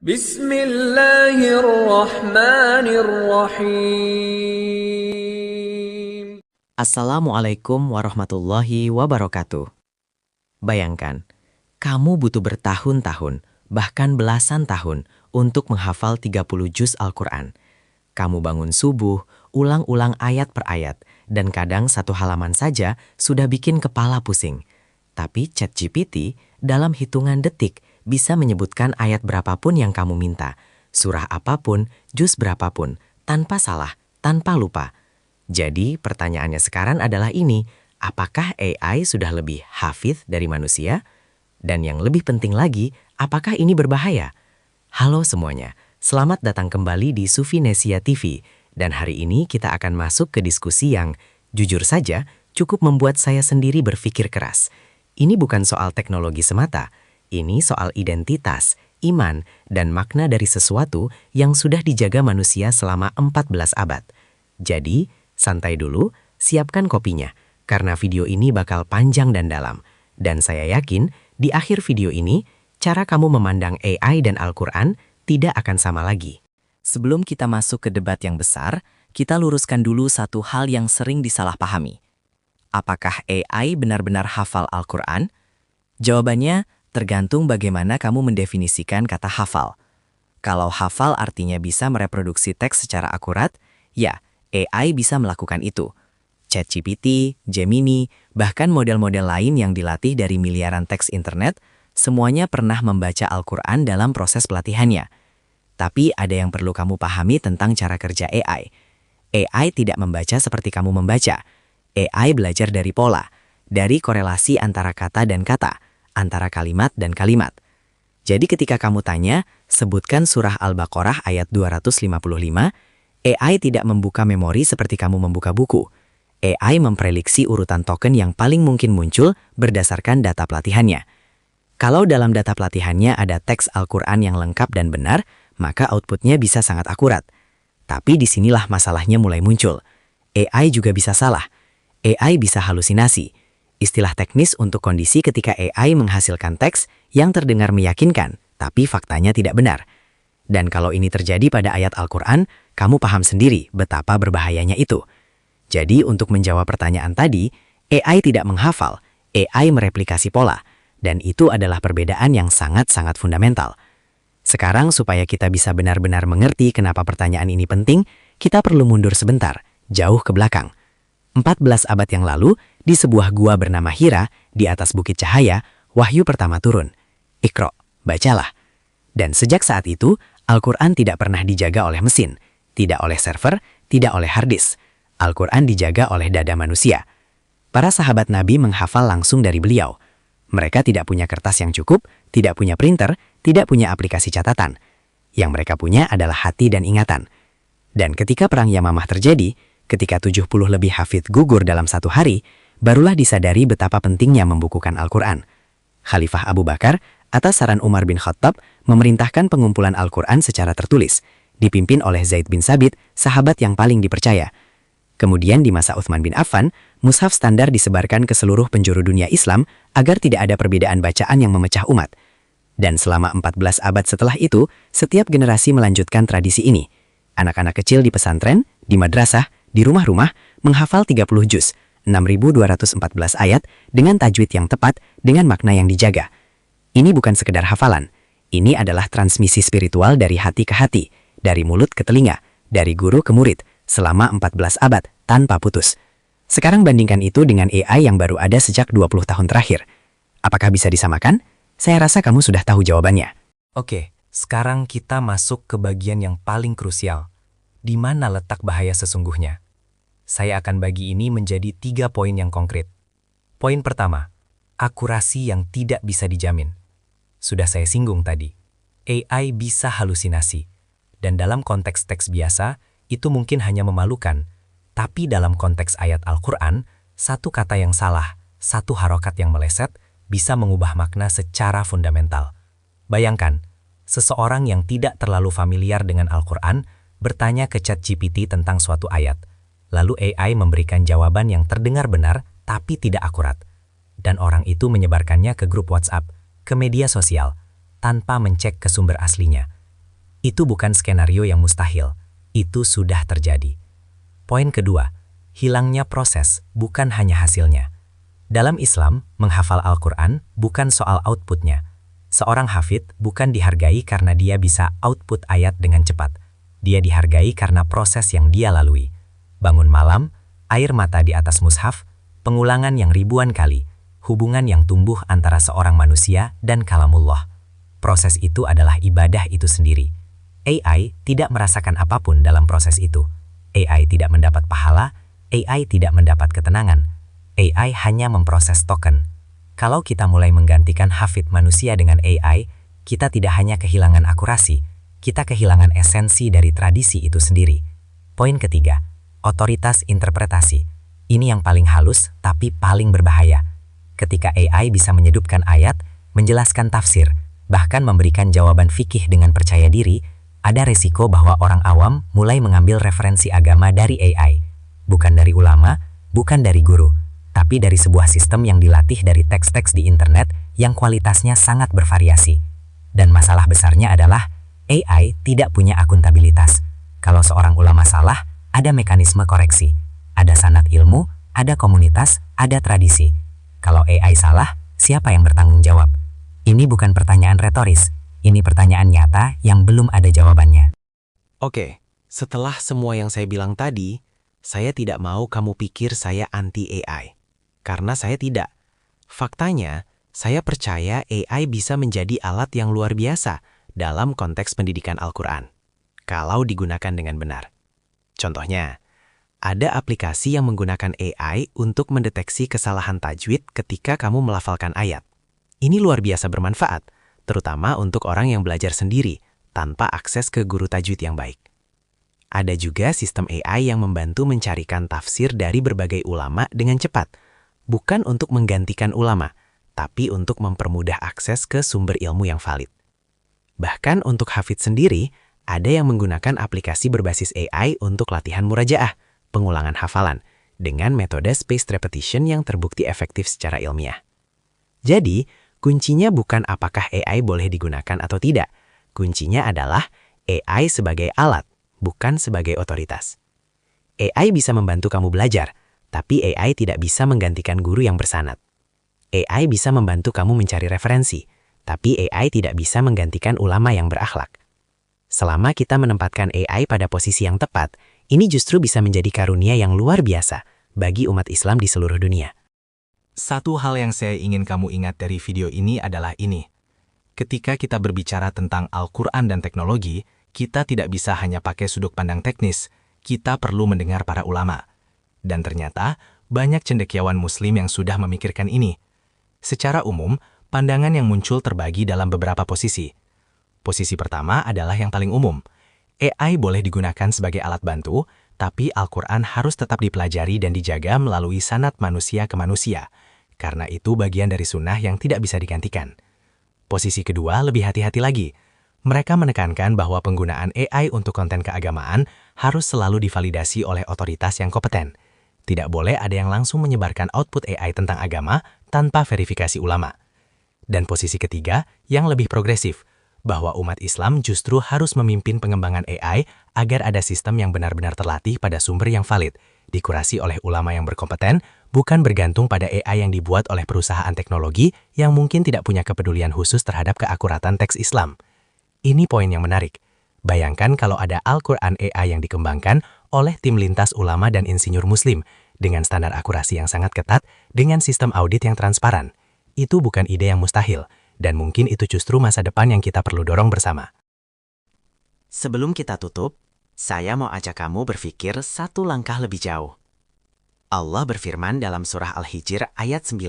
Bismillahirrahmanirrahim. Assalamualaikum warahmatullahi wabarakatuh. Bayangkan, kamu butuh bertahun-tahun, bahkan belasan tahun untuk menghafal 30 juz Al-Quran. Kamu bangun subuh, ulang-ulang ayat per ayat, dan kadang satu halaman saja sudah bikin kepala pusing. Tapi ChatGPT dalam hitungan detik bisa menyebutkan ayat berapapun yang kamu minta, surah apapun, juz berapapun, tanpa salah, tanpa lupa. Jadi pertanyaannya sekarang adalah ini, apakah AI sudah lebih hafidh dari manusia? Dan yang lebih penting lagi, apakah ini berbahaya? Halo semuanya, selamat datang kembali di Sufinesia TV. Dan hari ini kita akan masuk ke diskusi yang, jujur saja, cukup membuat saya sendiri berpikir keras. Ini bukan soal teknologi semata, ini soal identitas, iman, dan makna dari sesuatu yang sudah dijaga manusia selama 14 abad. Jadi, santai dulu, siapkan kopinya, karena video ini bakal panjang dan dalam. Dan saya yakin, di akhir video ini, cara kamu memandang AI dan Al-Quran tidak akan sama lagi. Sebelum kita masuk ke debat yang besar, kita luruskan dulu satu hal yang sering disalahpahami. Apakah AI benar-benar hafal Al-Quran? Jawabannya tergantung bagaimana kamu mendefinisikan kata hafal. Kalau hafal artinya bisa mereproduksi teks secara akurat, ya, AI bisa melakukan itu. ChatGPT, Gemini, bahkan model-model lain yang dilatih dari miliaran teks internet, semuanya pernah membaca Al-Quran dalam proses pelatihannya. Tapi ada yang perlu kamu pahami tentang cara kerja AI. AI tidak membaca seperti kamu membaca. AI belajar dari pola, dari korelasi antara kata dan kata, antara kalimat dan kalimat. Jadi ketika kamu tanya, sebutkan surah Al-Baqarah ayat 255, AI tidak membuka memori seperti kamu membuka buku. AI memprediksi urutan token yang paling mungkin muncul berdasarkan data pelatihannya. Kalau dalam data pelatihannya ada teks Al-Quran yang lengkap dan benar, maka outputnya bisa sangat akurat. Tapi disinilah masalahnya mulai muncul. AI juga bisa salah. AI bisa halusinasi. Istilah teknis untuk kondisi ketika AI menghasilkan teks yang terdengar meyakinkan, tapi faktanya tidak benar. Dan kalau ini terjadi pada ayat Al-Quran, kamu paham sendiri betapa berbahayanya itu. Jadi untuk menjawab pertanyaan tadi, AI tidak menghafal, AI mereplikasi pola. Dan itu adalah perbedaan yang sangat-sangat fundamental. Sekarang supaya kita bisa benar-benar mengerti kenapa pertanyaan ini penting, kita perlu mundur sebentar, jauh ke belakang. 14 abad yang lalu, di sebuah gua bernama Hira, di atas Bukit Cahaya, wahyu pertama turun. Iqra, bacalah. Dan sejak saat itu, Al-Quran tidak pernah dijaga oleh mesin, tidak oleh server, tidak oleh hard disk. Al-Quran dijaga oleh dada manusia. Para sahabat Nabi menghafal langsung dari beliau. Mereka tidak punya kertas yang cukup, tidak punya printer, tidak punya aplikasi catatan. Yang mereka punya adalah hati dan ingatan. Dan ketika perang Yamamah terjadi, ketika 70 lebih hafidh gugur dalam satu hari, barulah disadari betapa pentingnya membukukan Al-Quran. Khalifah Abu Bakar, atas saran Umar bin Khattab, memerintahkan pengumpulan Al-Quran secara tertulis, dipimpin oleh Zaid bin Sabit, sahabat yang paling dipercaya. Kemudian di masa Uthman bin Affan, mushaf standar disebarkan ke seluruh penjuru dunia Islam agar tidak ada perbedaan bacaan yang memecah umat. Dan selama 14 abad setelah itu, setiap generasi melanjutkan tradisi ini. Anak-anak kecil di pesantren, di madrasah, di rumah-rumah, menghafal 30 juz, 6.214 ayat, dengan tajwid yang tepat, dengan makna yang dijaga. Ini bukan sekedar hafalan. Ini adalah transmisi spiritual dari hati ke hati, dari mulut ke telinga, dari guru ke murid, selama 14 abad, tanpa putus. Sekarang bandingkan itu dengan AI yang baru ada sejak 20 tahun terakhir. Apakah bisa disamakan? Saya rasa kamu sudah tahu jawabannya. Oke, sekarang kita masuk ke bagian yang paling krusial. Di mana letak bahaya sesungguhnya? Saya akan bagi ini menjadi 3 poin yang konkret. Poin pertama, akurasi yang tidak bisa dijamin. Sudah saya singgung tadi, AI bisa halusinasi. Dan dalam konteks teks biasa, itu mungkin hanya memalukan. Tapi dalam konteks ayat Al-Quran, satu kata yang salah, satu harokat yang meleset, bisa mengubah makna secara fundamental. Bayangkan, seseorang yang tidak terlalu familiar dengan Al-Quran bertanya ke ChatGPT tentang suatu ayat. Lalu AI memberikan jawaban yang terdengar benar tapi tidak akurat. Dan orang itu menyebarkannya ke grup WhatsApp, ke media sosial, tanpa mencek ke sumber aslinya. Itu bukan skenario yang mustahil, itu sudah terjadi. Poin kedua, hilangnya proses, bukan hanya hasilnya. Dalam Islam, menghafal Al-Quran bukan soal outputnya. Seorang hafidh bukan dihargai karena dia bisa output ayat dengan cepat. Dia dihargai karena proses yang dia lalui. Bangun malam, air mata di atas mushaf, pengulangan yang ribuan kali, hubungan yang tumbuh antara seorang manusia dan kalamullah. Proses itu adalah ibadah itu sendiri. AI tidak merasakan apapun dalam proses itu. AI tidak mendapat pahala, AI tidak mendapat ketenangan. AI hanya memproses token. Kalau kita mulai menggantikan hafidh manusia dengan AI, kita tidak hanya kehilangan akurasi, kita kehilangan esensi dari tradisi itu sendiri. Poin ketiga, otoritas interpretasi. Ini yang paling halus tapi paling berbahaya. Ketika AI bisa menyedupkan ayat, menjelaskan tafsir, bahkan memberikan jawaban fikih dengan percaya diri, ada resiko bahwa orang awam mulai mengambil referensi agama dari AI. Bukan dari ulama, bukan dari guru, tapi dari sebuah sistem yang dilatih dari teks-teks di internet yang kualitasnya sangat bervariasi. Dan masalah besarnya adalah AI tidak punya akuntabilitas. Kalau seorang ulama salah, ada mekanisme koreksi. Ada sanad ilmu, ada komunitas, ada tradisi. Kalau AI salah, siapa yang bertanggung jawab? Ini bukan pertanyaan retoris. Ini pertanyaan nyata yang belum ada jawabannya. Oke, setelah semua yang saya bilang tadi, saya tidak mau kamu pikir saya anti AI. Karena saya tidak. Faktanya, saya percaya AI bisa menjadi alat yang luar biasa dalam konteks pendidikan Al-Quran, kalau digunakan dengan benar. Contohnya, ada aplikasi yang menggunakan AI untuk mendeteksi kesalahan tajwid ketika kamu melafalkan ayat. Ini luar biasa bermanfaat, terutama untuk orang yang belajar sendiri, tanpa akses ke guru tajwid yang baik. Ada juga sistem AI yang membantu mencarikan tafsir dari berbagai ulama dengan cepat, bukan untuk menggantikan ulama, tapi untuk mempermudah akses ke sumber ilmu yang valid. Bahkan untuk hafidh sendiri, ada yang menggunakan aplikasi berbasis AI untuk latihan murajaah, pengulangan hafalan, dengan metode spaced repetition yang terbukti efektif secara ilmiah. Jadi, kuncinya bukan apakah AI boleh digunakan atau tidak. Kuncinya adalah AI sebagai alat, bukan sebagai otoritas. AI bisa membantu kamu belajar, tapi AI tidak bisa menggantikan guru yang bersanad. AI bisa membantu kamu mencari referensi, tapi AI tidak bisa menggantikan ulama yang berakhlak. Selama kita menempatkan AI pada posisi yang tepat, ini justru bisa menjadi karunia yang luar biasa bagi umat Islam di seluruh dunia. Satu hal yang saya ingin kamu ingat dari video ini adalah ini. Ketika kita berbicara tentang Al-Quran dan teknologi, kita tidak bisa hanya pakai sudut pandang teknis, kita perlu mendengar para ulama. Dan ternyata, banyak cendekiawan muslim yang sudah memikirkan ini. Secara umum, pandangan yang muncul terbagi dalam beberapa posisi. Posisi pertama adalah yang paling umum. AI boleh digunakan sebagai alat bantu, tapi Al-Quran harus tetap dipelajari dan dijaga melalui sanad manusia ke manusia, karena itu bagian dari sunnah yang tidak bisa digantikan. Posisi kedua lebih hati-hati lagi. Mereka menekankan bahwa penggunaan AI untuk konten keagamaan harus selalu divalidasi oleh otoritas yang kompeten. Tidak boleh ada yang langsung menyebarkan output AI tentang agama tanpa verifikasi ulama. Dan posisi ketiga, yang lebih progresif, bahwa umat Islam justru harus memimpin pengembangan AI agar ada sistem yang benar-benar terlatih pada sumber yang valid, dikurasi oleh ulama yang berkompeten, bukan bergantung pada AI yang dibuat oleh perusahaan teknologi yang mungkin tidak punya kepedulian khusus terhadap keakuratan teks Islam. Ini poin yang menarik. Bayangkan kalau ada Al-Quran AI yang dikembangkan oleh tim lintas ulama dan insinyur muslim, dengan standar akurasi yang sangat ketat, dengan sistem audit yang transparan. Itu bukan ide yang mustahil, dan mungkin itu justru masa depan yang kita perlu dorong bersama. Sebelum kita tutup, saya mau ajak kamu berpikir satu langkah lebih jauh. Allah berfirman dalam surah Al-Hijr ayat 9.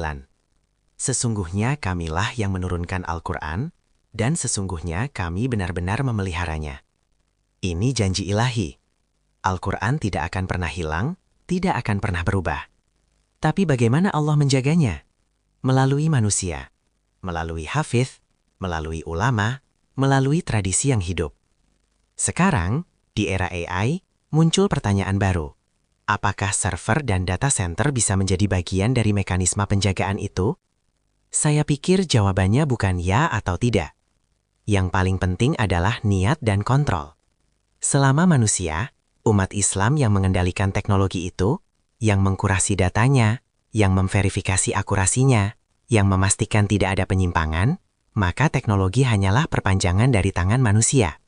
Sesungguhnya kamilah yang menurunkan Al-Quran, dan sesungguhnya kami benar-benar memeliharanya. Ini janji ilahi. Al-Quran tidak akan pernah hilang, tidak akan pernah berubah. Tapi bagaimana Allah menjaganya? Melalui manusia, melalui hafidh, melalui ulama, melalui tradisi yang hidup. Sekarang, di era AI, muncul pertanyaan baru. Apakah server dan data center bisa menjadi bagian dari mekanisme penjagaan itu? Saya pikir jawabannya bukan ya atau tidak. yang paling penting adalah niat dan kontrol. Selama manusia, umat Islam yang mengendalikan teknologi itu, yang mengkurasi datanya, yang memverifikasi akurasinya, yang memastikan tidak ada penyimpangan, maka teknologi hanyalah perpanjangan dari tangan manusia.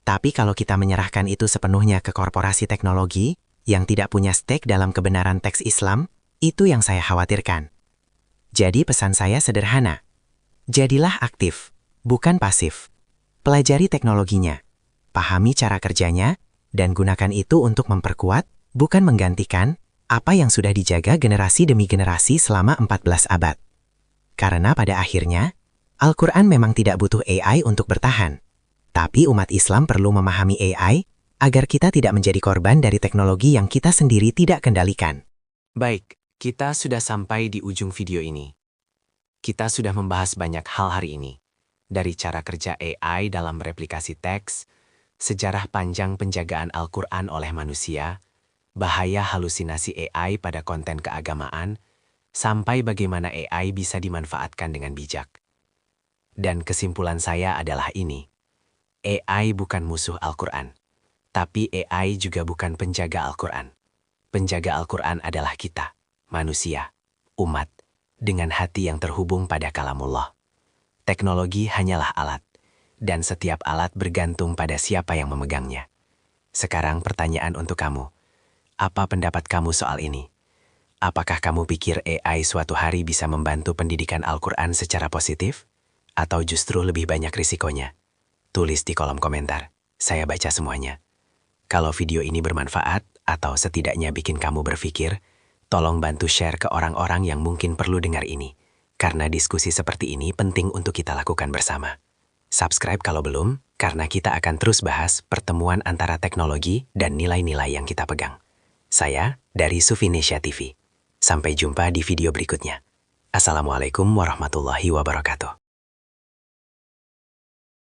Tapi kalau kita menyerahkan itu sepenuhnya ke korporasi teknologi, yang tidak punya stake dalam kebenaran teks Islam, itu yang saya khawatirkan. Jadi pesan saya sederhana. Jadilah aktif, bukan pasif. Pelajari teknologinya, pahami cara kerjanya, dan gunakan itu untuk memperkuat, bukan menggantikan, apa yang sudah dijaga generasi demi generasi selama 14 abad. Karena pada akhirnya, Al-Quran memang tidak butuh AI untuk bertahan. Tapi umat Islam perlu memahami AI, agar kita tidak menjadi korban dari teknologi yang kita sendiri tidak kendalikan. Baik, kita sudah sampai di ujung video ini. Kita sudah membahas banyak hal hari ini. Dari cara kerja AI dalam replikasi teks, sejarah panjang penjagaan Al-Quran oleh manusia, bahaya halusinasi AI pada konten keagamaan, sampai bagaimana AI bisa dimanfaatkan dengan bijak. Dan kesimpulan saya adalah ini. AI bukan musuh Al-Quran, tapi AI juga bukan penjaga Al-Quran. Penjaga Al-Quran adalah kita, manusia, umat, dengan hati yang terhubung pada kalamullah. Teknologi hanyalah alat, dan setiap alat bergantung pada siapa yang memegangnya. Sekarang pertanyaan untuk kamu. Apa pendapat kamu soal ini? Apakah kamu pikir AI suatu hari bisa membantu pendidikan Al-Quran secara positif? Atau justru lebih banyak risikonya? Tulis di kolom komentar, saya baca semuanya. Kalau video ini bermanfaat, atau setidaknya bikin kamu berpikir, tolong bantu share ke orang-orang yang mungkin perlu dengar ini. Karena diskusi seperti ini penting untuk kita lakukan bersama. Subscribe kalau belum, karena kita akan terus bahas pertemuan antara teknologi dan nilai-nilai yang kita pegang. Saya dari Sufinesia TV. Sampai jumpa di video berikutnya. Assalamualaikum warahmatullahi wabarakatuh.